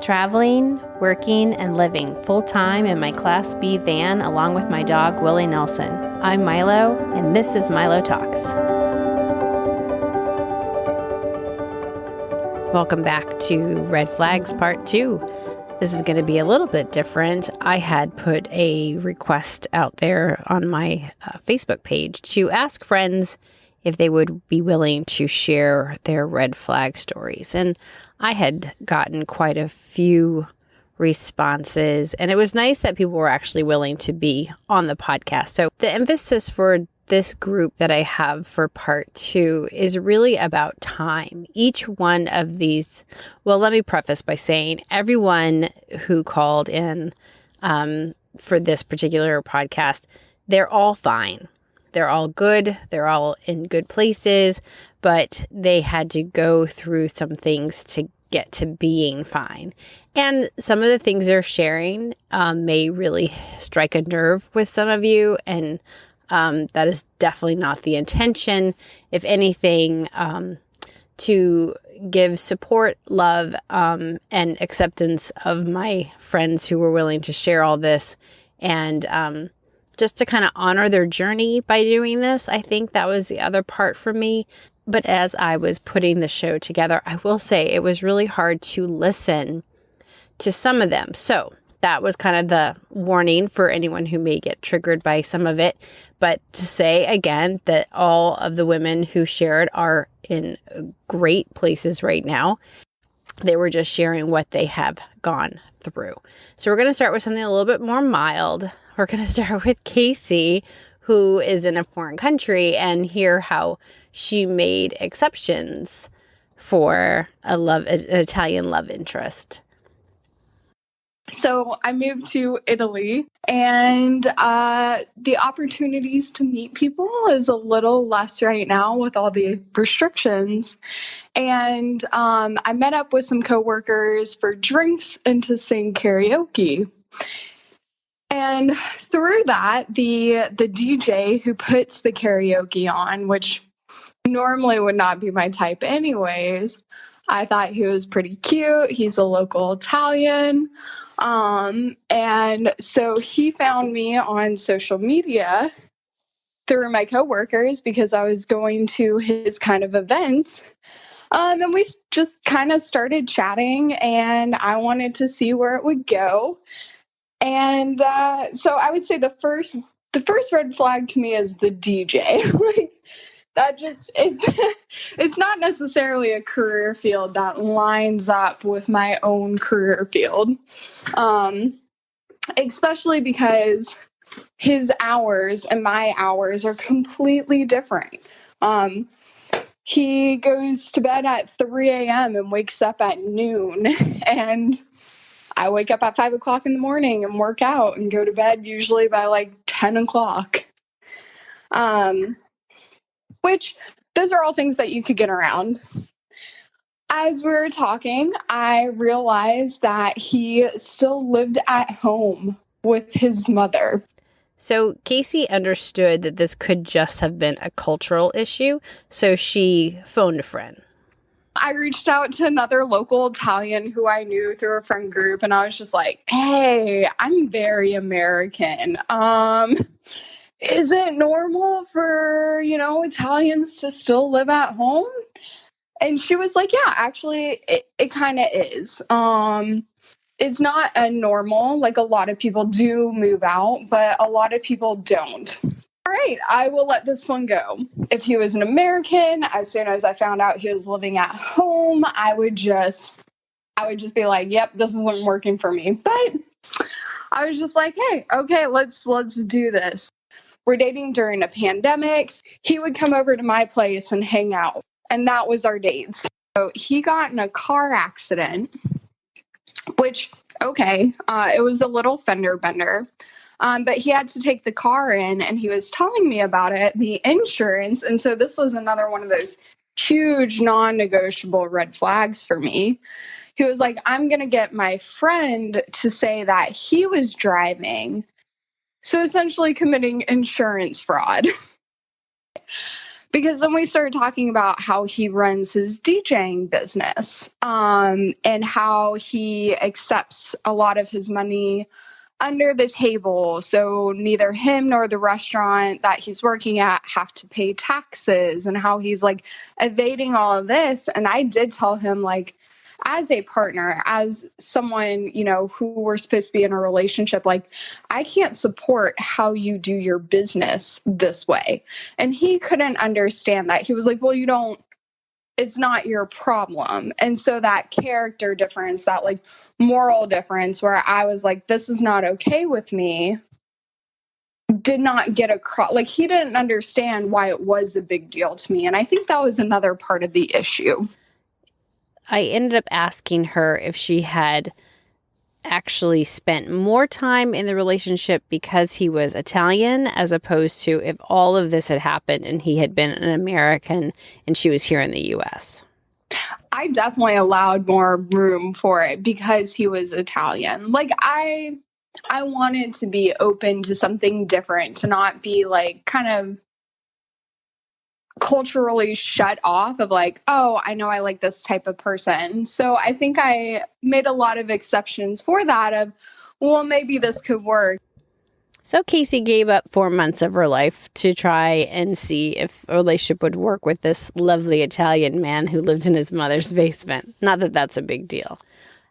Traveling, working, and living full-time in my Class B van along with my dog, Willie Nelson. I'm Milo, and this is Milo Talks. Welcome back to Red Flags Part 2. This is going to be a little bit different. I had put a request out there on my Facebook page to ask friends if they would be willing to share their red flag stories. And I had gotten quite a few responses, and it was nice that people were actually willing to be on the podcast. So the emphasis for this group that I have for part 2 is really about time. Each one of these, well, let me preface by saying everyone who called in for this particular podcast, they're all fine. They're all good. They're all in good places, but they had to go through some things to get to being fine. And some of the things they're sharing may really strike a nerve with some of you, and that is definitely not the intention. If anything, to give support, love, and acceptance of my friends who were willing to share all this, and just to kind of honor their journey by doing this. I think that was the other part for me. But as I was putting the show together, I will say it was really hard to listen to some of them. So that was kind of the warning for anyone who may get triggered by some of it. But to say again that all of the women who shared are in great places right now. They were just sharing what they have gone through. So we're going to start with something a little bit more mild. We're going to start with Casey, who is in a foreign country, and hear how she made exceptions for an Italian love interest. So I moved to Italy, and the opportunities to meet people is a little less right now with all the restrictions. And I met up with some coworkers for drinks and to sing karaoke. And through that, the DJ who puts the karaoke on, which normally would not be my type anyways, I thought he was pretty cute. He's a local Italian. And so he found me on social media through my coworkers because I was going to his kind of events. And we just kind of started chatting, and I wanted to see where it would go. And so I would say the first red flag to me is the DJ. Like that just it's not necessarily a career field that lines up with my own career field. Especially because his hours and my hours are completely different. He goes to bed at 3 a.m. and wakes up at noon, and I wake up at 5 o'clock in the morning and work out and go to bed usually by like 10 o'clock. Which those are all things that you could get around. As we were talking, I realized that he still lived at home with his mother. So Casey understood that this could just have been a cultural issue, so she phoned a friend. I reached out to another local Italian who I knew through a friend group, and I was just like, hey, I'm very American. Is it normal for, Italians to still live at home? And she was like, yeah, actually, it kind of is. It's not a normal, like a lot of people do move out, but a lot of people don't. All right, I will let this one go. If he was an American, as soon as I found out he was living at home, I would just be like, yep, this isn't working for me. But I was just like, hey, okay, let's do this. We're dating during a pandemic. He would come over to my place and hang out, and that was our dates. So he got in a car accident, which, okay, it was a little fender bender. But he had to take the car in, and he was telling me about it, the insurance. And so this was another one of those huge non-negotiable red flags for me. He was like, I'm going to get my friend to say that he was driving. So essentially committing insurance fraud. Because then we started talking about how he runs his DJing business, and how he accepts a lot of his money under the table. So neither him nor the restaurant that he's working at have to pay taxes, and how he's like evading all of this. And I did tell him, like, as a partner, as someone, who we're supposed to be in a relationship, like, I can't support how you do your business this way. And he couldn't understand that. He was like, well, it's not your problem. And so that character difference, that like moral difference where I was like, this is not okay with me, did not get across. Like, he didn't understand why it was a big deal to me. And I think that was another part of the issue. I ended up asking her if she had actually spent more time in the relationship because he was Italian, as opposed to if all of this had happened and he had been an American and she was here in the US. I definitely allowed more room for it because he was Italian. Like, I wanted to be open to something different, to not be like kind of culturally shut off of like, oh, I know I like this type of person. So I think I made a lot of exceptions for that of, well, maybe this could work. So Casey gave up 4 months of her life to try and see if a relationship would work with this lovely Italian man who lived in his mother's basement. Not that that's a big deal.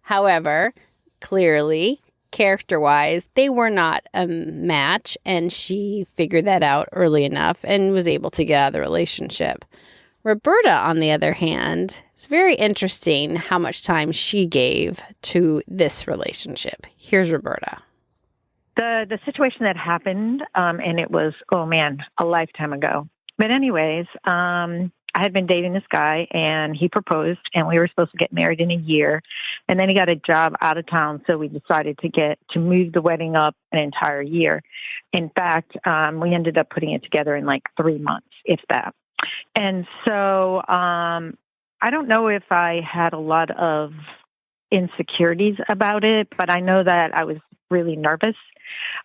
However, clearly, character-wise, they were not a match, and she figured that out early enough and was able to get out of the relationship. Roberta, on the other hand, it's very interesting how much time she gave to this relationship. Here's Roberta. The situation that happened, and it was, a lifetime ago. But anyways, I had been dating this guy, and he proposed, and we were supposed to get married in a year. And then he got a job out of town, so we decided to move the wedding up an entire year. In fact, we ended up putting it together in like 3 months, if that. And so I don't know if I had a lot of insecurities about it, but I know that I was really nervous.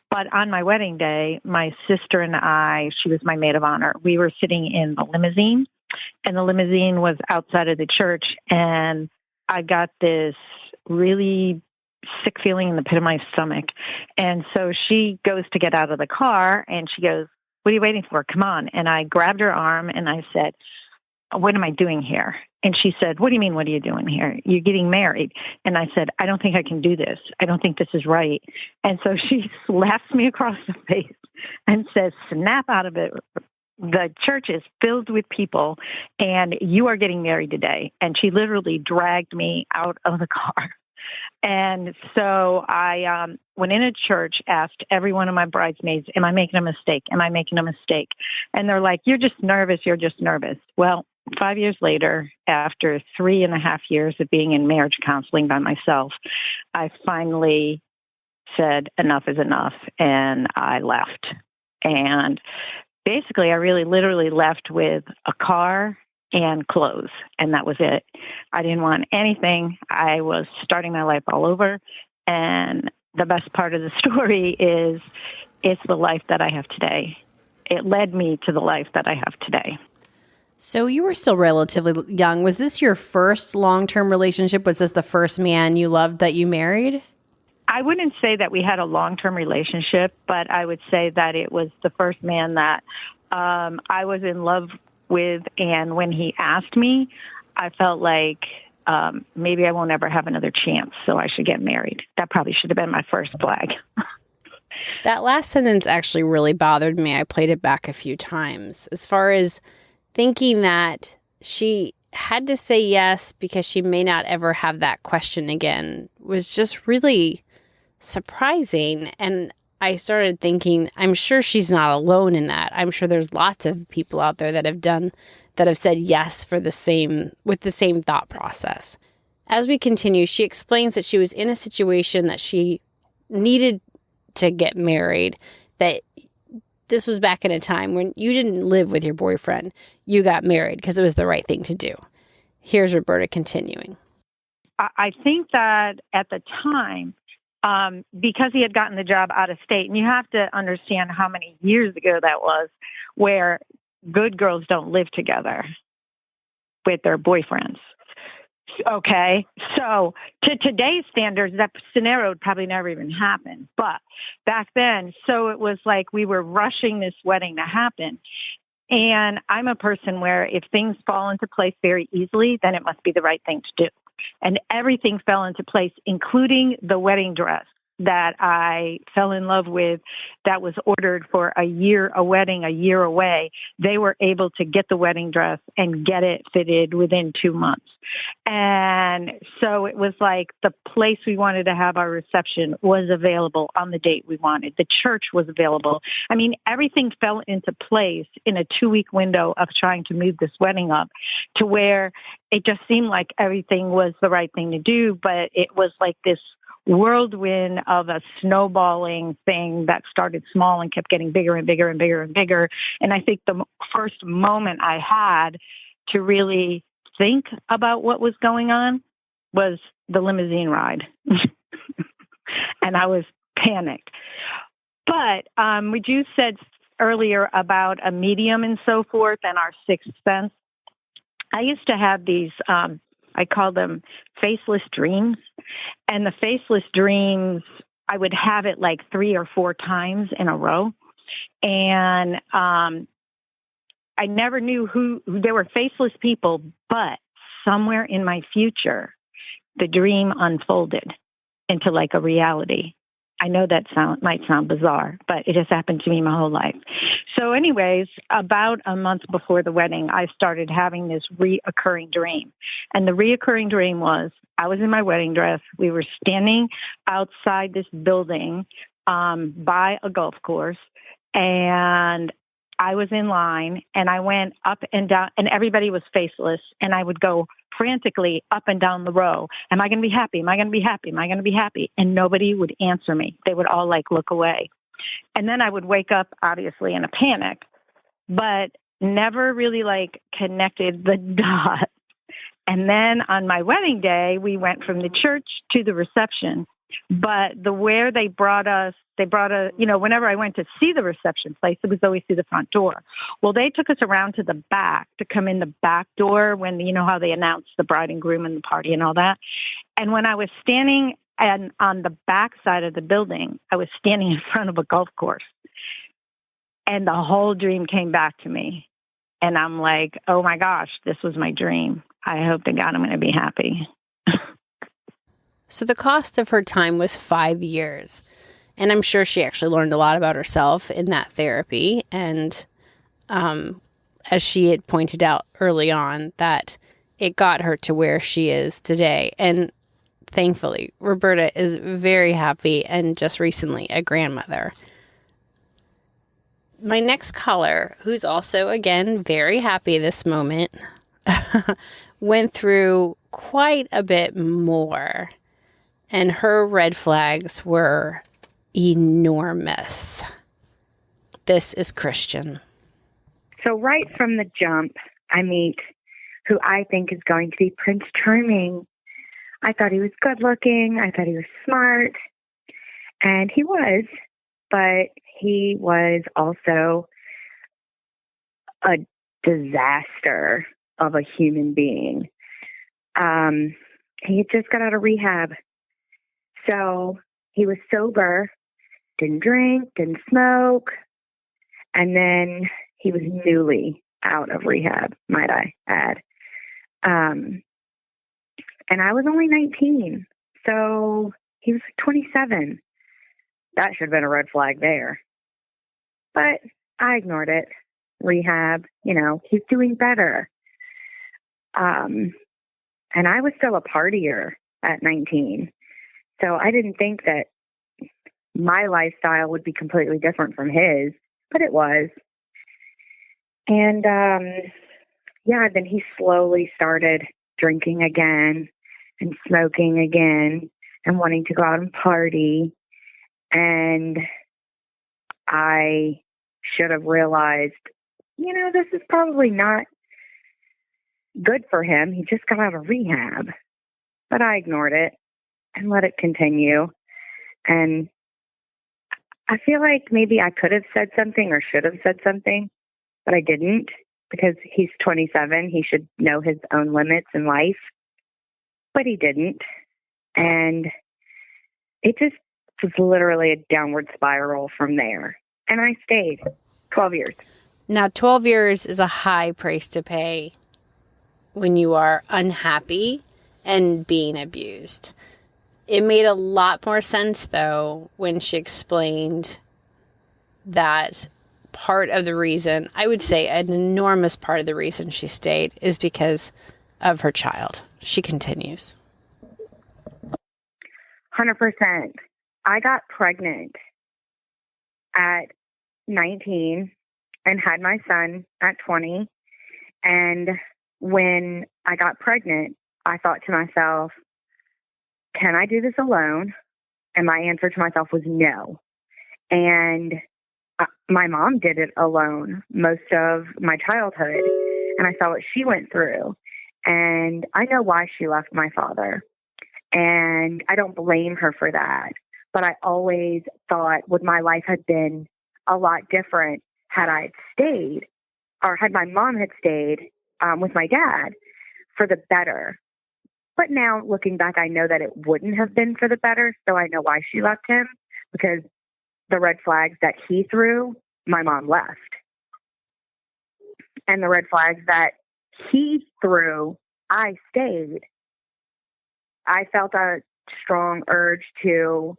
But on my wedding day, my sister and I, she was my maid of honor, we were sitting in the limousine, and the limousine was outside of the church, and I got this really sick feeling in the pit of my stomach. And so she goes to get out of the car, and she goes, "What are you waiting for? Come on." And I grabbed her arm, and I said, "What am I doing here?" And she said, "What do you mean, what are you doing here? You're getting married." And I said, "I don't think I can do this. I don't think this is right." And so she slaps me across the face and says, "Snap out of it. The church is filled with people, and you are getting married today." And she literally dragged me out of the car. And so I went in a church, asked every one of my bridesmaids, "Am I making a mistake? Am I making a mistake?" And they're like, "You're just nervous. You're just nervous." Well, 5 years later, after 3.5 years of being in marriage counseling by myself, I finally said enough is enough, and I left. And basically, I really literally left with a car and clothes, and that was it. I didn't want anything. I was starting my life all over, and the best part of the story is it's the life that I have today. It led me to the life that I have today. So you were still relatively young. Was this your first long-term relationship? Was this the first man you loved that you married? I wouldn't say that we had a long-term relationship, but I would say that it was the first man that I was in love with. And when he asked me, I felt like maybe I won't ever have another chance, so I should get married. That probably should have been my first flag. That last sentence actually really bothered me. I played it back a few times. As far as thinking that she had to say yes because she may not ever have that question again was just really surprising. And I started thinking, I'm sure she's not alone in that. I'm sure there's lots of people out there that have said yes with the same thought process. As we continue, she explains that she was in a situation that she needed to get married, that this was back in a time when you didn't live with your boyfriend. You got married because it was the right thing to do. Here's Roberta continuing. I think that at the time, because he had gotten the job out of state, and you have to understand how many years ago that was, where good girls don't live together with their boyfriends. Okay. So to today's standards, that scenario would probably never even happen. But back then, so it was like we were rushing this wedding to happen. And I'm a person where if things fall into place very easily, then it must be the right thing to do. And everything fell into place, including the wedding dress that I fell in love with that was ordered for a wedding a year away. They were able to get the wedding dress and get it fitted within 2 months. And so it was like the place we wanted to have our reception was available on the date we wanted. The church was available. I mean, everything fell into place in a 2-week window of trying to move this wedding up to where it just seemed like everything was the right thing to do, but it was like this whirlwind of a snowballing thing that started small and kept getting bigger and bigger and bigger and bigger. And I think the first moment I had to really think about what was going on was the limousine ride. And I was panicked. But what you said earlier about a medium and so forth and our sixth sense, I used to have these, I call them faceless dreams. And the faceless dreams, I would have it like 3 or 4 times in a row. And I never knew who there were faceless people, but somewhere in my future, the dream unfolded into like a reality. I know that might sound bizarre, but it has happened to me my whole life. So anyways, about a month before the wedding, I started having this reoccurring dream. And the reoccurring dream was I was in my wedding dress. We were standing outside this building by a golf course, and I was in line, and I went up and down, and everybody was faceless, and I would go frantically up and down the row. Am I going to be happy? Am I going to be happy? Am I going to be happy? And nobody would answer me. They would all like look away. And then I would wake up, obviously, in a panic, but never really like connected the dots. And then on my wedding day, we went from the church to the reception. But whenever I went to see the reception place, it was always through the front door. Well, they took us around to the back to come in the back door when, you know how they announced the bride and groom and the party and all that. And when I was standing on the back side of the building, I was standing in front of a golf course. And the whole dream came back to me. And I'm like, oh my gosh, this was my dream. I hope to God I'm going to be happy. So the cost of her time was 5 years. And I'm sure she actually learned a lot about herself in that therapy. And as she had pointed out early on, that it got her to where she is today. And thankfully, Roberta is very happy and just recently a grandmother. My next caller, who's also, again, very happy this moment, went through quite a bit more. And her red flags were enormous. This is Christian. So right from the jump, I meet who I think is going to be Prince Charming. I thought he was good looking. I thought he was smart. And he was, but he was also a disaster of a human being. He had just got out of rehab. So he was sober, didn't drink, didn't smoke, and then he was newly out of rehab, might I add. And I was only 19, so he was 27. That should have been a red flag there. But I ignored it. Rehab, he's doing better. And I was still a partier at 19. So I didn't think that my lifestyle would be completely different from his, but it was. And, then he slowly started drinking again and smoking again and wanting to go out and party. And I should have realized, this is probably not good for him. He just got out of rehab. But I ignored it and let it continue. And I feel like maybe I could have said something or should have said something, but I didn't because he's 27. He should know his own limits in life, but he didn't. And it just was literally a downward spiral from there. And I stayed 12 years. Now, 12 years is a high price to pay when you are unhappy and being abused. It made a lot more sense, though, when she explained that part of the reason, I would say an enormous part of the reason she stayed is because of her child. She continues. 100%. I got pregnant at 19 and had my son at 20. And when I got pregnant, I thought to myself, can I do this alone? And my answer to myself was no. And my mom did it alone most of my childhood. And I saw what she went through. And I know why she left my father. And I don't blame her for that. But I always thought, would my life have been a lot different had I stayed, or had my mom had stayed with my dad for the better. But now, looking back, I know that it wouldn't have been for the better, so I know why she left him, because the red flags that he threw, my mom left. And the red flags that he threw, I stayed. I felt a strong urge to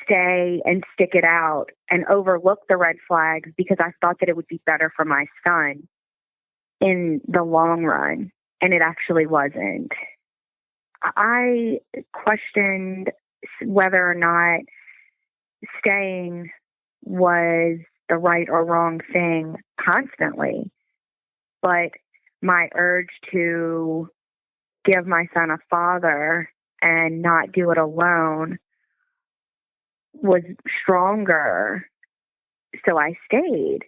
stay and stick it out and overlook the red flags because I thought that it would be better for my son in the long run, and it actually wasn't. I questioned whether or not staying was the right or wrong thing constantly, but my urge to give my son a father and not do it alone was stronger, so I stayed.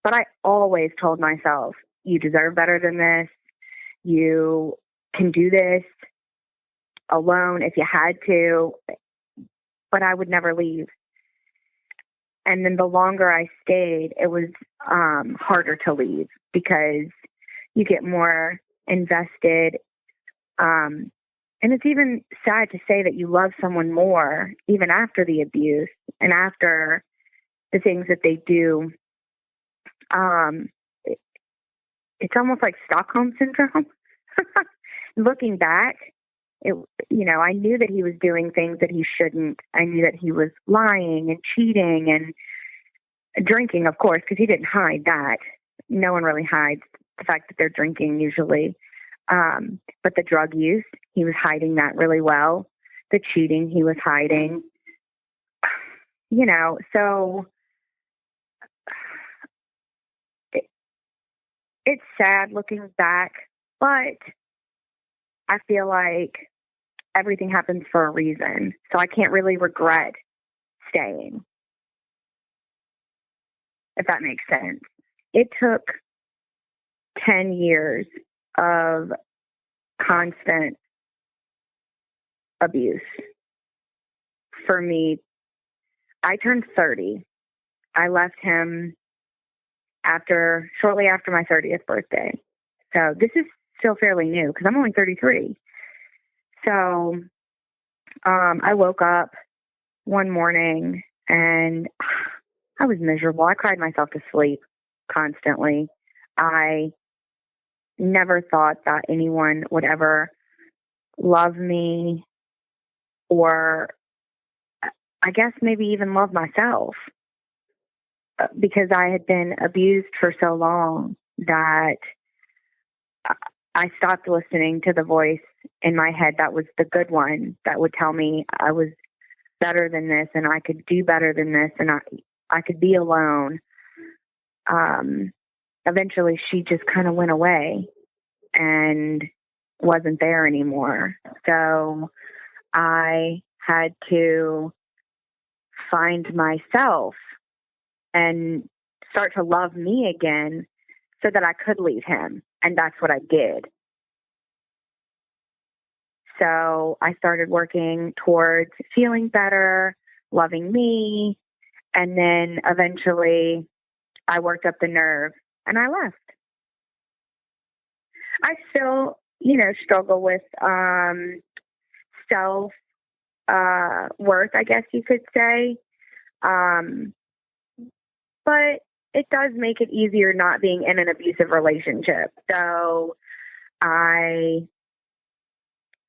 But I always told myself, you deserve better than this. You can do this alone if you had to. But I would never leave. And then the longer I stayed, it was harder to leave because you get more invested. And it's even sad to say that you love someone more even after the abuse and after the things that they do. It's almost like Stockholm syndrome. Looking back, I knew that he was doing things that he shouldn't. I knew that he was lying and cheating and drinking, of course, because he didn't hide that. No one really hides the fact that they're drinking usually. But the drug use, he was hiding that really well. The cheating, he was hiding. So it's sad looking back, but I feel like everything happens for a reason. So I can't really regret staying, if that makes sense. It took 10 years of constant abuse for me. I turned 30. I left him shortly after my 30th birthday. So this is still fairly new because I'm only 33. So I woke up one morning and I was miserable. I cried myself to sleep constantly. I never thought that anyone would ever love me, or I guess maybe even love myself, because I had been abused for so long that I stopped listening to the voice in my head that was the good one that would tell me I was better than this and I could do better than this and I could be alone. Eventually she just kind of went away and wasn't there anymore. So I had to find myself and start to love me again so that I could leave him. And that's what I did. So I started working towards feeling better, loving me. And then eventually I worked up the nerve and I left. I still, struggle with self worth, I guess you could say. But it does make it easier not being in an abusive relationship. So I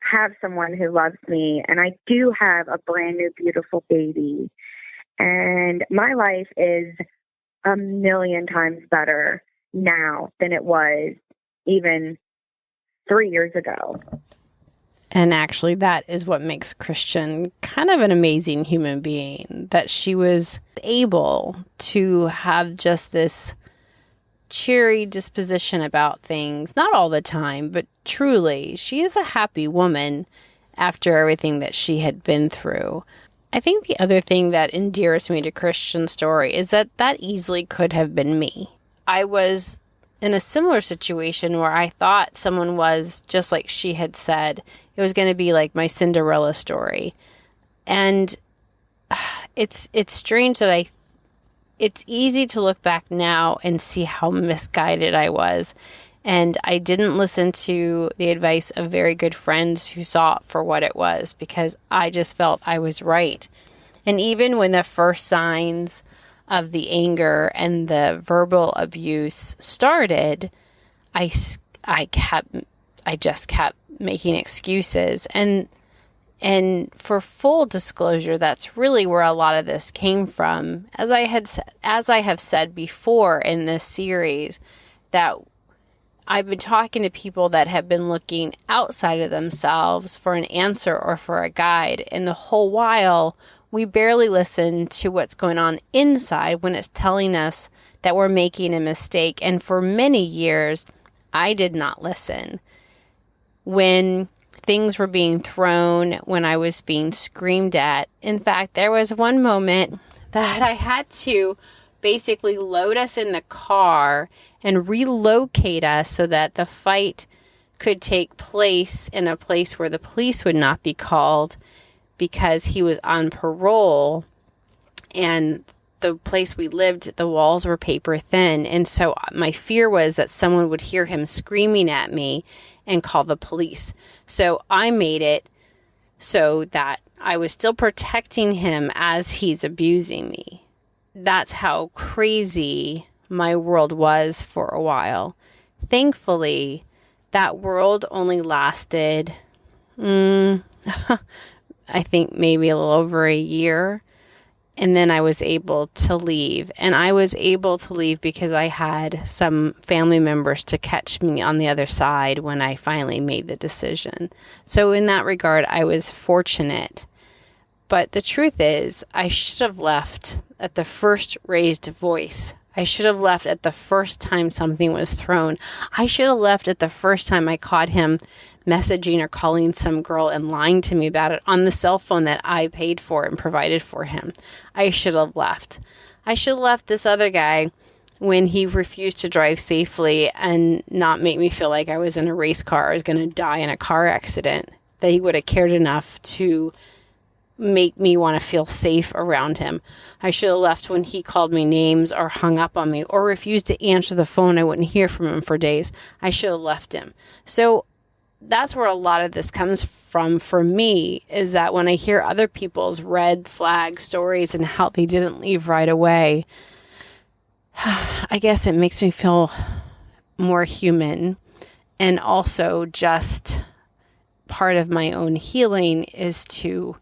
have someone who loves me, and I do have a brand new, beautiful baby. And my life is a million times better now than it was even 3 years ago. And actually, that is what makes Christian kind of an amazing human being, that she was able to have just this cheery disposition about things. Not all the time, but truly, she is a happy woman after everything that she had been through. I think the other thing that endears me to Christian's story is that easily could have been me. I was in a similar situation where I thought someone was, just like she had said, it was going to be like my Cinderella story. And it's strange that it's easy to look back now and see how misguided I was. And I didn't listen to the advice of very good friends who saw it for what it was, because I just felt I was right. And even when the first signs of the anger and the verbal abuse started, I just kept making excuses. And for full disclosure, that's really where a lot of this came from. As I have said before in this series, that I've been talking to people that have been looking outside of themselves for an answer or for a guide. And the whole while, we barely listen to what's going on inside when it's telling us that we're making a mistake. And for many years, I did not listen. When things were being thrown, when I was being screamed at. In fact, there was one moment that I had to basically load us in the car and relocate us so that the fight could take place in a place where the police would not be called, because he was on parole, and the place we lived, the walls were paper thin. And so my fear was that someone would hear him screaming at me and call the police. So I made it so that I was still protecting him as he's abusing me. That's how crazy my world was for a while. Thankfully, that world only lasted, I think maybe a little over a year. And then I was able to leave. And I was able to leave because I had some family members to catch me on the other side when I finally made the decision. So in that regard, I was fortunate. But the truth is, I should have left at the first raised voice. I should have left at the first time something was thrown. I should have left at the first time I caught him messaging or calling some girl and lying to me about it on the cell phone that I paid for and provided for him. I should have left. I should have left this other guy when he refused to drive safely and not make me feel like I was in a race car. I was going to die in a car accident. That he would have cared enough to make me want to feel safe around him. I should have left when he called me names or hung up on me or refused to answer the phone. I wouldn't hear from him for days. I should have left him. So that's where a lot of this comes from for me, is that when I hear other people's red flag stories and how they didn't leave right away, I guess it makes me feel more human. And also just part of my own healing is to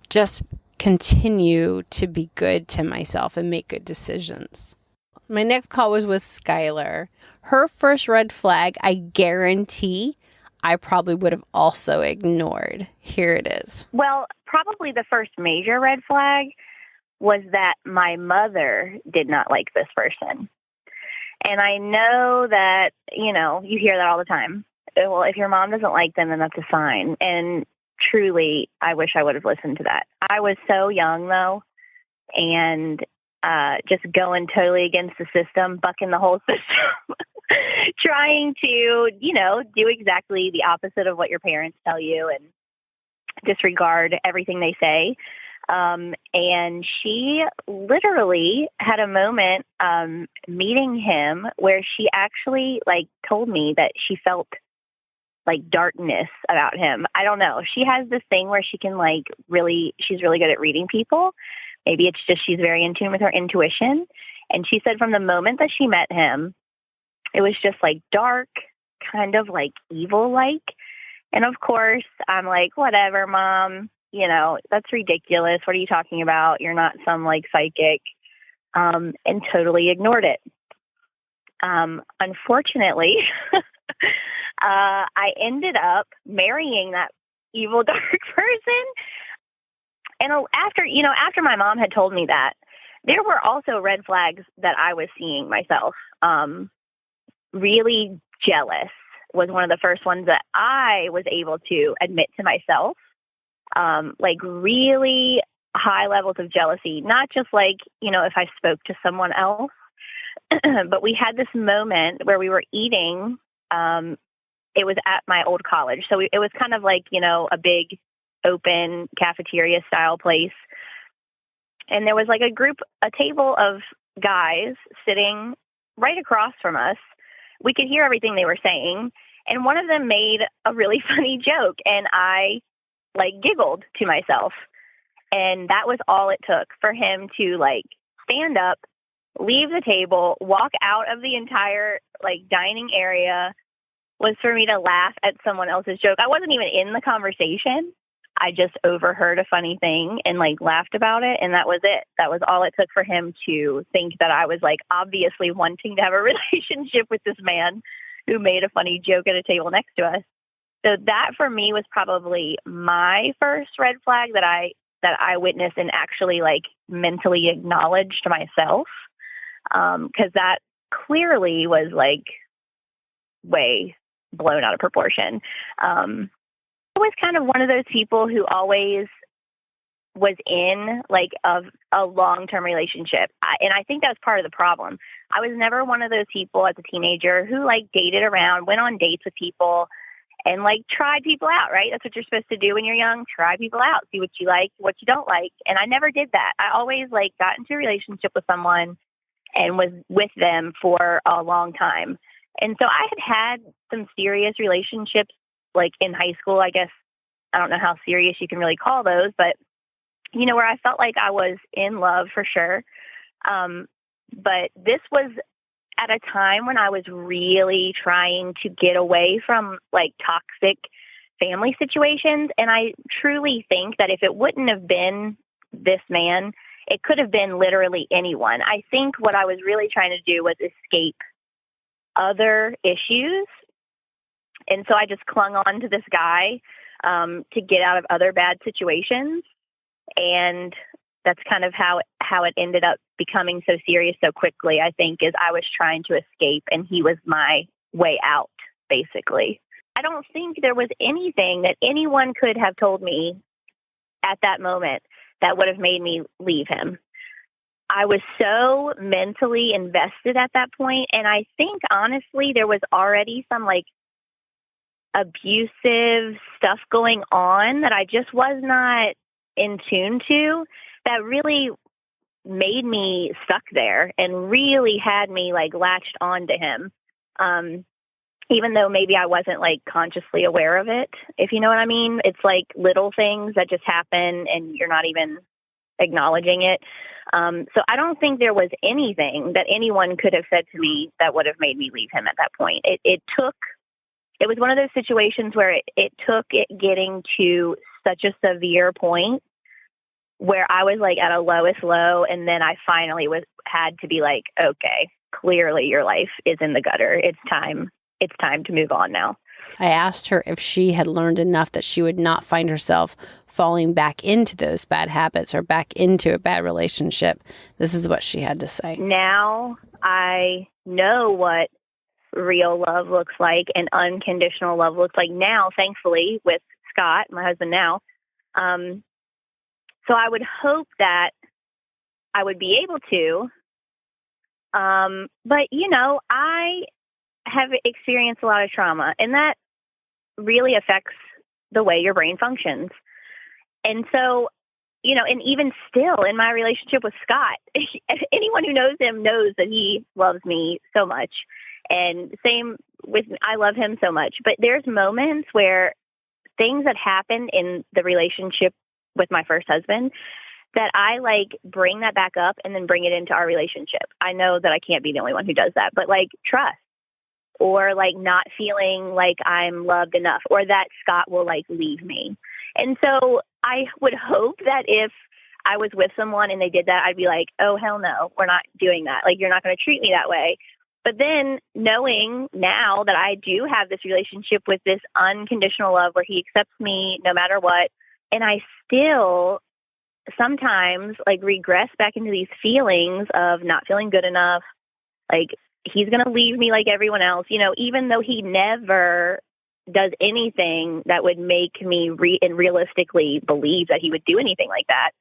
just continue to be good to myself and make good decisions. My next call was with Skylar. Her first red flag, I guarantee I probably would have also ignored. Here it is. Well, probably the first major red flag was that my mother did not like this person. And I know that, you hear that all the time. Well, if your mom doesn't like them, then that's a sign. And truly, I wish I would have listened to that. I was so young, though, and just going totally against the system, bucking the whole system, trying to, do exactly the opposite of what your parents tell you and disregard everything they say. And she literally had a moment meeting him where she actually like told me that she felt like darkness about him. I don't know. She has this thing where she can like she's really good at reading people. Maybe it's just she's very in tune with her intuition. And she said from the moment that she met him, it was just like dark, kind of like evil like. And of course, I'm like, whatever, Mom, you know, that's ridiculous. What are you talking about? You're not some like psychic, and totally ignored it. Unfortunately, I ended up marrying that evil dark person. And after my mom had told me that, there were also red flags that I was seeing myself. Really jealous was one of the first ones that I was able to admit to myself. Like really high levels of jealousy, not just like, you know, if I spoke to someone else, but we had this moment where we were eating. It was at my old college. So it was kind of like, you know, a big open cafeteria style place. And there was like a table of guys sitting right across from us. We could hear everything they were saying. And one of them made a really funny joke. And I like giggled to myself. And that was all it took for him to like stand up, leave the table, walk out of the entire like dining area, was for me to laugh at someone else's joke. I wasn't even in the conversation. I just overheard a funny thing and like laughed about it. And that was it. That was all it took for him to think that I was like obviously wanting to have a relationship with this man who made a funny joke at a table next to us. So that for me was probably my first red flag that I witnessed and actually like mentally acknowledged to myself. 'Cause that clearly was like way blown out of proportion. I was kind of one of those people who always was in like a long-term relationship. And I think that was part of the problem. I was never one of those people as a teenager who like dated around, went on dates with people and like tried people out, right? That's what you're supposed to do when you're young. Try people out, see what you like, what you don't like. And I never did that. I always like got into a relationship with someone and was with them for a long time. And so I had some serious relationships like in high school, I guess. I don't know how serious you can really call those, but you know, where I felt like I was in love for sure. But this was at a time when I was really trying to get away from like toxic family situations. And I truly think that if it wouldn't have been this man, it could have been literally anyone. I think what I was really trying to do was escape other issues. And so I just clung on to this guy to get out of other bad situations. And that's kind of how it ended up becoming so serious so quickly, I think, is I was trying to escape and he was my way out, basically. I don't think there was anything that anyone could have told me at that moment that would have made me leave him. I was so mentally invested at that point. And I think, honestly, there was already some like abusive stuff going on that I just was not in tune to, that really made me stuck there and really had me like latched on to him. Even though maybe I wasn't like consciously aware of it, if you know what I mean. It's like little things that just happen and you're not even acknowledging it. So I don't think there was anything that anyone could have said to me that would have made me leave him at that point. It was one of those situations where it took it getting to such a severe point where I was like at a lowest low. And then I finally had to be like, okay, clearly your life is in the gutter. It's time to move on now. I asked her if she had learned enough that she would not find herself falling back into those bad habits or back into a bad relationship. This is what she had to say. Now I know what real love looks like and unconditional love looks like now, thankfully, with Scott, my husband now. So I would hope that I would be able to. But, you know, I have experienced a lot of trauma, and that really affects the way your brain functions. And so, and even still in my relationship with Scott, anyone who knows him knows that he loves me so much. And same with, I love him so much. But there's moments where things that happen in the relationship with my first husband that I bring that back up and then bring it into our relationship. I know that I can't be the only one who does that, but trust, or not feeling like I'm loved enough, or that Scott will leave me. And so I would hope that if I was with someone and they did that, I'd be like, oh, hell no, we're not doing that. You're not going to treat me that way. But then knowing now that I do have this relationship with this unconditional love where he accepts me no matter what, and I still sometimes regress back into these feelings of not feeling good enough, he's going to leave me like everyone else, even though he never does anything that would make me realistically believe that he would do anything like that.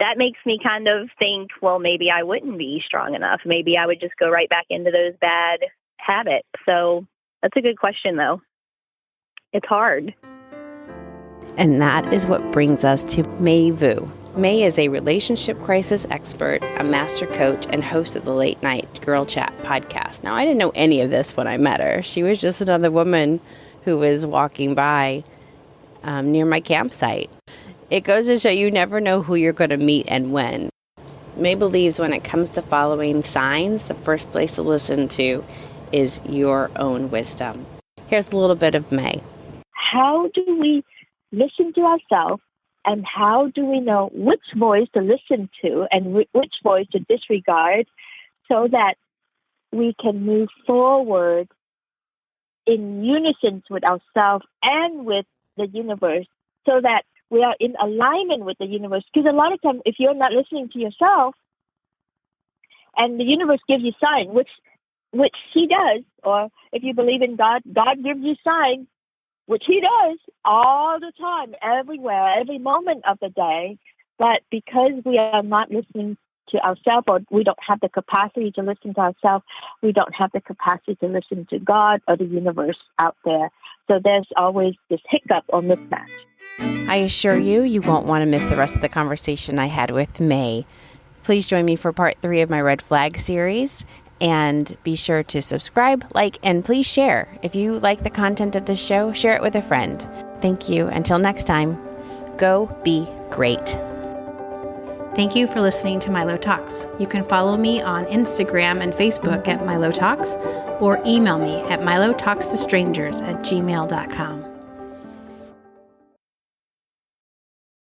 That makes me kind of think, well, maybe I wouldn't be strong enough. Maybe I would just go right back into those bad habits. So that's a good question, though. It's hard. And that is what brings us to May Vu. May is a relationship crisis expert, a master coach, and host of the Late Night Girl Chat podcast. Now, I didn't know any of this when I met her. She was just another woman who was walking by near my campsite. It goes to show you never know who you're going to meet and when. May believes when it comes to following signs, the first place to listen to is your own wisdom. Here's a little bit of May. How do we listen to ourselves, and how do we know which voice to listen to and which voice to disregard, so that we can move forward in unison with ourselves and with the universe, so that we are in alignment with the universe? Because a lot of times, if you're not listening to yourself, and the universe gives you signs, which he does, or if you believe in God, God gives you signs, which he does all the time, everywhere, every moment of the day. But because we are not listening to ourselves, or we don't have the capacity to listen to ourselves, we don't have the capacity to listen to God or the universe out there. So there's always this hiccup or mismatch. I assure you, you won't want to miss the rest of the conversation I had with May. Please join me for part 3 of my Red Flag series. And be sure to subscribe, and please share. If you like the content of this show, share it with a friend. Thank you. Until next time, go be great. Thank you for listening to Milo Talks. You can follow me on Instagram and Facebook at Milo Talks, or email me at milotalkstostrangers@gmail.com.